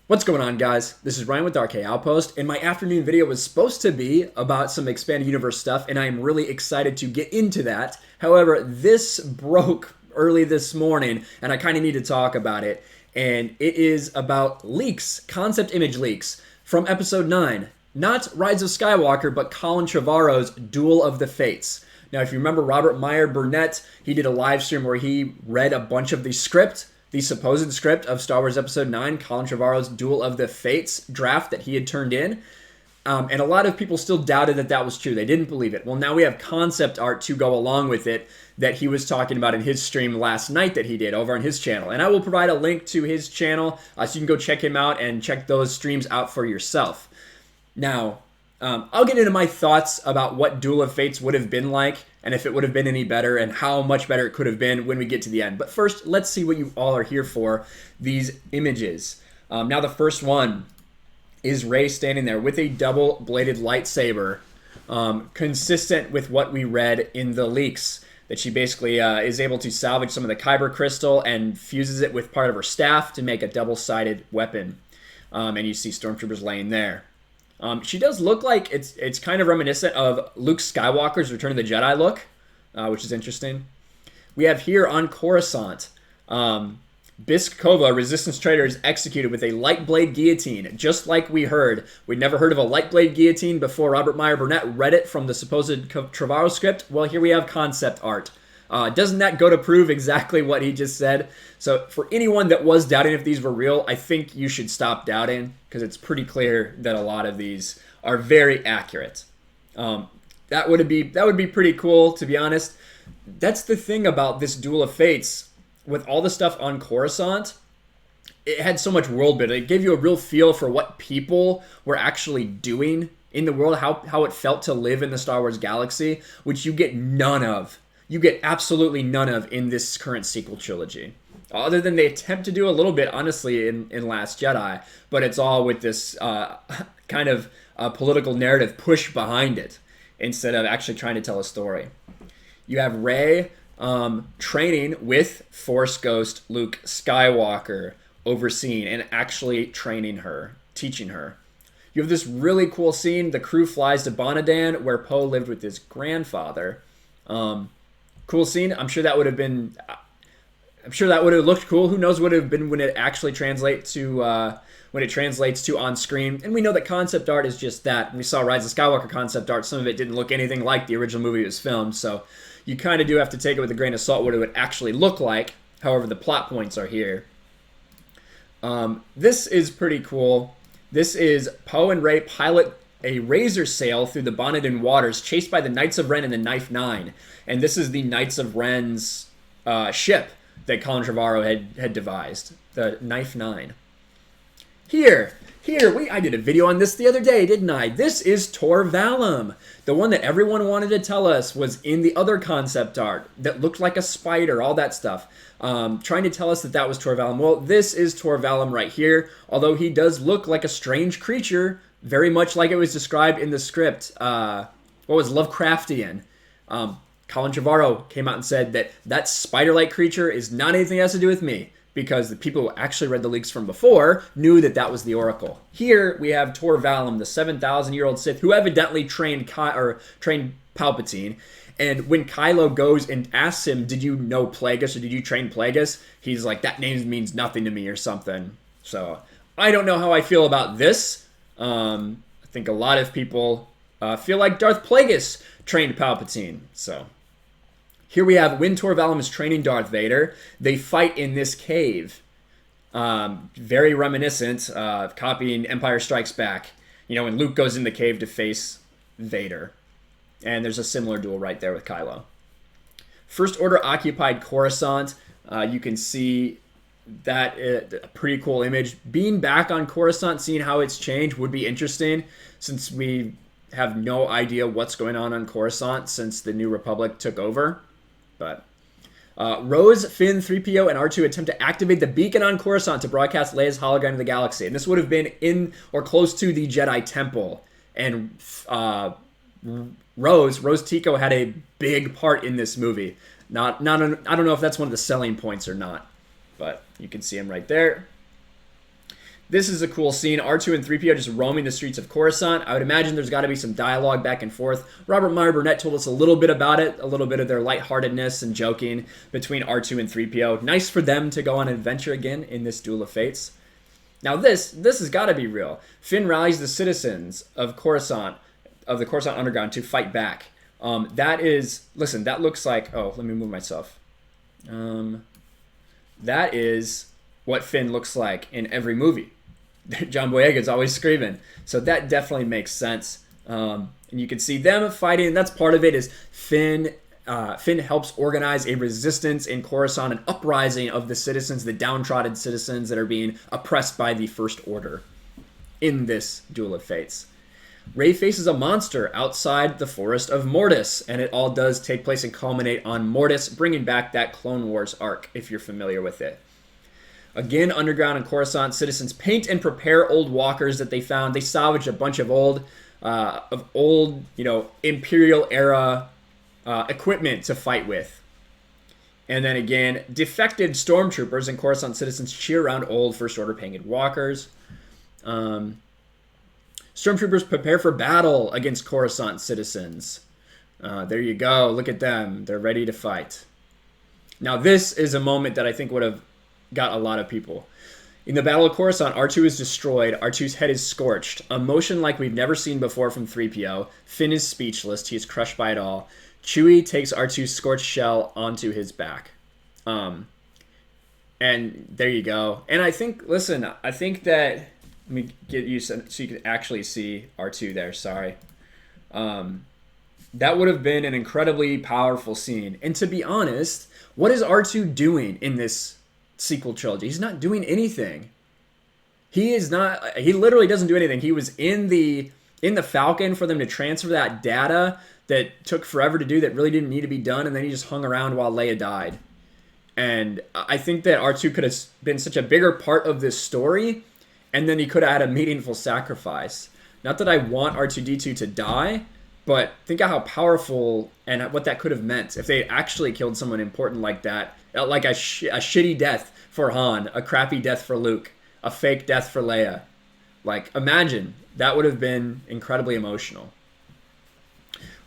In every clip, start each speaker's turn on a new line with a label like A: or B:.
A: What's going on, guys? This is Ryan with Dark Outpost, and my afternoon video was supposed to be about some expanded universe stuff, and I am really excited to get into that. However, this broke early this morning, and I kind of need to talk about it, and it is about leaks, concept image leaks from Episode 9. Not Rise of Skywalker, but Colin Trevorrow's Duel of the Fates. Now, if you remember Robert Meyer Burnett, he did a live stream where he read a bunch of the supposed script of Star Wars Episode 9, Colin Trevorrow's Duel of the Fates draft that he had turned in. And a lot of people still doubted that that was true. They didn't believe it. Well, now we have concept art to go along with it that he was talking about in his stream last night that he did over on his channel. And I will provide a link to his channel so you can go check him out and check those streams out for yourself. Now, I'll get into my thoughts about what Duel of Fates would have been like and if it would have been any better and how much better it could have been when we get to the end. But first, let's see what you all are here for, these images. Now the first one is Rey standing there with a double-bladed lightsaber, consistent with what we read in the leaks, that she basically is able to salvage some of the Kyber crystal and fuses it with part of her staff to make a double-sided weapon. And you see stormtroopers laying there. She does look like it's kind of reminiscent of Luke Skywalker's Return of the Jedi look, which is interesting. We have here on Coruscant, Biskova, Resistance traitor, is executed with a light blade guillotine, just like we heard. We'd never heard of a light blade guillotine before Robert Meyer Burnett read it from the supposed Trevorrow script. Well, here we have concept art. Doesn't that go to prove exactly what he just said? So for anyone that was doubting if these were real, I think you should stop doubting because it's pretty clear that a lot of these are very accurate. That would be pretty cool, to be honest. That's the thing about this Duel of Fates. With all the stuff on Coruscant, it had so much world building. It gave you a real feel for what people were actually doing in the world, how it felt to live in the Star Wars galaxy, which you get none of. You get absolutely none of in this current sequel trilogy. Other than they attempt to do a little bit, honestly, in Last Jedi. But it's all with this kind of political narrative push behind it instead of actually trying to tell a story. You have Rey training with Force Ghost Luke Skywalker, overseeing and actually training her, teaching her. You have this really cool scene. The crew flies to Bonadan, where Poe lived with his grandfather. Cool scene. I'm sure that would have looked cool. Who knows what it would have been when it actually translates to on screen. And we know that concept art is just that. We saw Rise of Skywalker concept art. Some of it didn't look anything like the original movie was filmed. So you kind of do have to take it with a grain of salt what it would actually look like. However, the plot points are here. This is pretty cool. This is Poe and Rey pilot a razor sail through the Bonadan waters, chased by the Knights of Ren and the Knife Nine. And this is the Knights of Ren's ship that Colin Trevorrow had devised, the Knife Nine. Here, I did a video on this the other day, didn't I? This is Tor Valum, the one that everyone wanted to tell us was in the other concept art that looked like a spider, all that stuff. Trying to tell us that was Tor Valum. Well, this is Tor Valum right here, although he does look like a strange creature, very much like it was described in the script. What was Lovecraftian? Colin Trevorrow came out and said that spider-like creature is not anything that has to do with me, because the people who actually read the leaks from before knew that was the Oracle. Here we have Tor Valum, the 7,000-year-old Sith who evidently trained Palpatine. And when Kylo goes and asks him, "Did you know Plagueis or did you train Plagueis?" He's like, "That name means nothing to me," or something. So I don't know how I feel about this. I think a lot of people feel like Darth Plagueis trained Palpatine. So here we have when Tor Valum is training Darth Vader. They fight in this cave. Very reminiscent of copying Empire Strikes Back. You know, when Luke goes in the cave to face Vader. And there's a similar duel right there with Kylo. First Order occupied Coruscant. You can see that a pretty cool image. Being back on Coruscant, seeing how it's changed would be interesting, since we have no idea what's going on Coruscant since the New Republic took over. But Rose, Finn, 3PO, and R2 attempt to activate the beacon on Coruscant to broadcast Leia's hologram to the galaxy. And this would have been in or close to the Jedi Temple. And Rose Tico had a big part in this movie. I don't know if that's one of the selling points or not, but you can see him right there. This is a cool scene. R2 and 3PO just roaming the streets of Coruscant. I would imagine there's got to be some dialogue back and forth. Robert Meyer Burnett told us a little bit about it, a little bit of their lightheartedness and joking between R2 and 3PO. Nice for them to go on an adventure again in this Duel of Fates. Now this has got to be real. Finn rallies the citizens of Coruscant, of the Coruscant Underground, to fight back. That is, listen, that looks like, oh, let me move myself. That is what Finn looks like in every movie. John Boyega's always screaming. So that definitely makes sense. And you can see them fighting. That's part of it is Finn helps organize a resistance in Coruscant, an uprising of the citizens, the downtrodden citizens that are being oppressed by the First Order in this Duel of Fates. Rey faces a monster outside the Forest of Mortis, and it all does take place and culminate on Mortis, bringing back that Clone Wars arc, if you're familiar with it. Again, underground in Coruscant, citizens paint and prepare old walkers that they found. They salvaged a bunch of old, Imperial era equipment to fight with. And then again, defected stormtroopers and Coruscant citizens cheer around old First Order painted walkers. Stormtroopers prepare for battle against Coruscant citizens. There you go. Look at them. They're ready to fight. Now, this is a moment that I think would have got a lot of people. In the Battle of Coruscant, R2 is destroyed. R2's head is scorched. A motion like we've never seen before from 3PO. Finn is speechless. He is crushed by it all. Chewie takes R2's scorched shell onto his back. And there you go. And I think, listen, I think that, let me get you so you can actually see R2 there, sorry. That would have been an incredibly powerful scene. And to be honest, what is R2 doing in this sequel trilogy? He's not doing anything. He literally doesn't do anything. He was in the Falcon for them to transfer that data that took forever to do, that really didn't need to be done, and then he just hung around while Leia died. And I think that R2 could have been such a bigger part of this story, and then he could have had a meaningful sacrifice. Not that I want R2-D2 to die, but think of how powerful and what that could have meant if they had actually killed someone important like that. Like a shitty death for Han, a crappy death for Luke, a fake death for Leia. Like, imagine. That would have been incredibly emotional.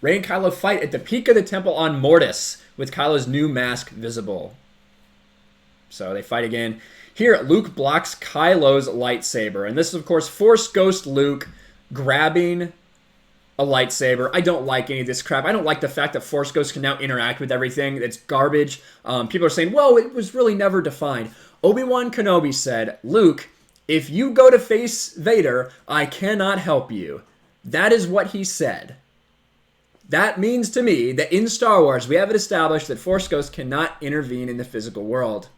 A: Rey and Kylo fight at the peak of the temple on Mortis, with Kylo's new mask visible. So they fight again. Here, Luke blocks Kylo's lightsaber. And this is, of course, Force Ghost Luke grabbing a lightsaber. I don't like any of this crap. I don't like the fact that Force Ghosts can now interact with everything. It's garbage. People are saying, whoa, it was really never defined. Obi-Wan Kenobi said, Luke, if you go to face Vader, I cannot help you. That is what he said. That means to me that in Star Wars, we have it established that Force Ghosts cannot intervene in the physical world.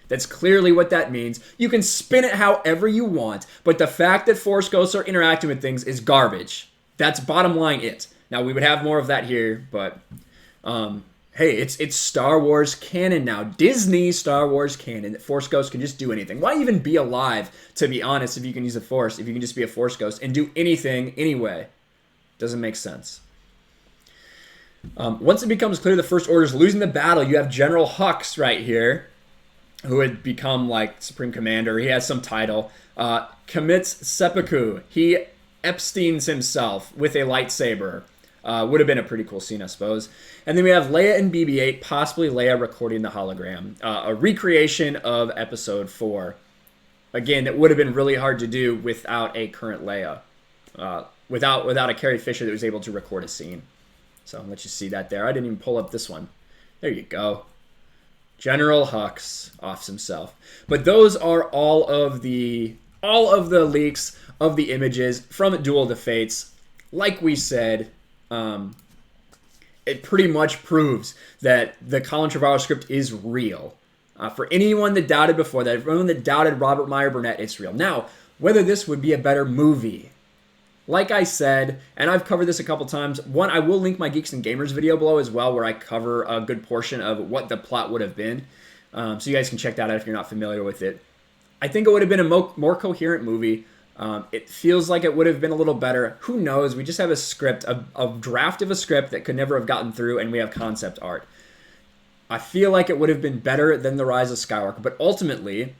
A: That's clearly what that means. You can spin it however you want, but the fact that Force Ghosts are interacting with things is garbage. That's bottom line it. Now, we would have more of that here, but hey, it's Star Wars canon now. Disney Star Wars canon that Force Ghosts can just do anything. Why even be alive, to be honest, if you can use a Force, if you can just be a Force Ghost and do anything anyway? Doesn't make sense. Once it becomes clear the First Order is losing the battle, you have General Hux right here, who had become like Supreme Commander. He has some title. Commits seppuku. He Epstein's himself with a lightsaber. Would have been a pretty cool scene, I suppose. And then we have Leia and BB-8, possibly Leia recording the hologram. A recreation of Episode 4. Again, it would have been really hard to do without a current Leia. Without a Carrie Fisher that was able to record a scene. So I'll let you see that there. I didn't even pull up this one. There you go. General Hux offs himself. But those are all of the leaks of the images from Duel of the Fates. Like we said, it pretty much proves that the Colin Trevorrow script is real. For anyone that doubted before that, for anyone that doubted Robert Meyer Burnett, it's real. Now, whether this would be a better movie, like I said, and I've covered this a couple times, one, I will link my Geeks and Gamers video below as well, where I cover a good portion of what the plot would have been. So you guys can check that out if you're not familiar with it. I think it would have been a more coherent movie. It feels like it would have been a little better. Who knows? We just have a script, a draft of a script that could never have gotten through, and we have concept art. I feel like it would have been better than The Rise of Skywalker, but ultimately,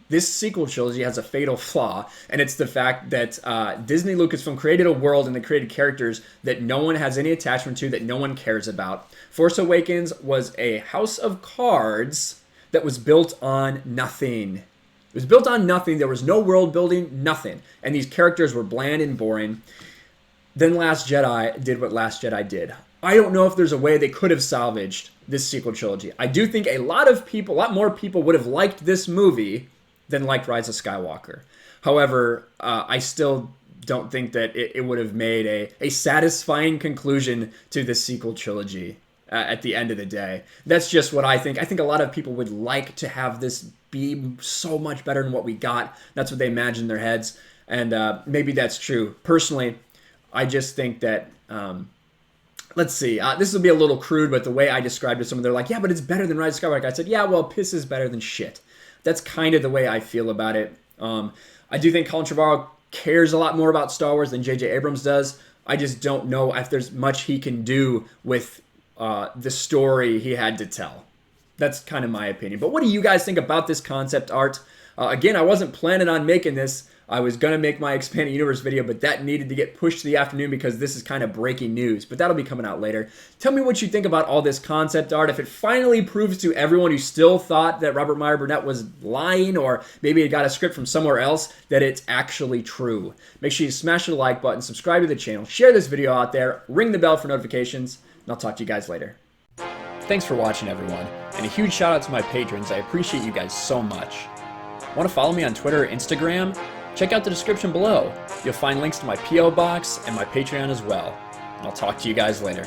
A: this sequel trilogy has a fatal flaw, and it's the fact that Disney Lucasfilm created a world and they created characters that no one has any attachment to, that no one cares about. Force Awakens was a house of cards that was built on nothing. It was built on nothing. There was no world building, nothing. And these characters were bland and boring. Then Last Jedi did what Last Jedi did. I don't know if there's a way they could have salvaged this sequel trilogy. I do think a lot more people would have liked this movie than liked Rise of Skywalker. However, I still don't think that it would have made a satisfying conclusion to the sequel trilogy at the end of the day. That's just what I think. I think a lot of people would like to have this be so much better than what we got. That's what they imagine in their heads, and maybe that's true. Personally, I just think that... let's see. This will be a little crude, but the way I described it to someone, they're like, yeah, but it's better than Rise of Skywalker. I said, yeah, well, piss is better than shit. That's kind of the way I feel about it. I do think Colin Trevorrow cares a lot more about Star Wars than J.J. Abrams does. I just don't know if there's much he can do with the story he had to tell. That's kind of my opinion. But what do you guys think about this concept art? Again, I wasn't planning on making this. I was going to make my Expanded Universe video, but that needed to get pushed to the afternoon because this is kind of breaking news. But that'll be coming out later. Tell me what you think about all this concept art. If it finally proves to everyone who still thought that Robert Meyer Burnett was lying, or maybe he got a script from somewhere else, that it's actually true. Make sure you smash the like button, subscribe to the channel, share this video out there, ring the bell for notifications, and I'll talk to you guys later. Thanks for watching, everyone. And a huge shout out to my patrons. I appreciate you guys so much. Want to follow me on Twitter or Instagram? Check out the description below. You'll find links to my P.O. box and my Patreon as well. And I'll talk to you guys later.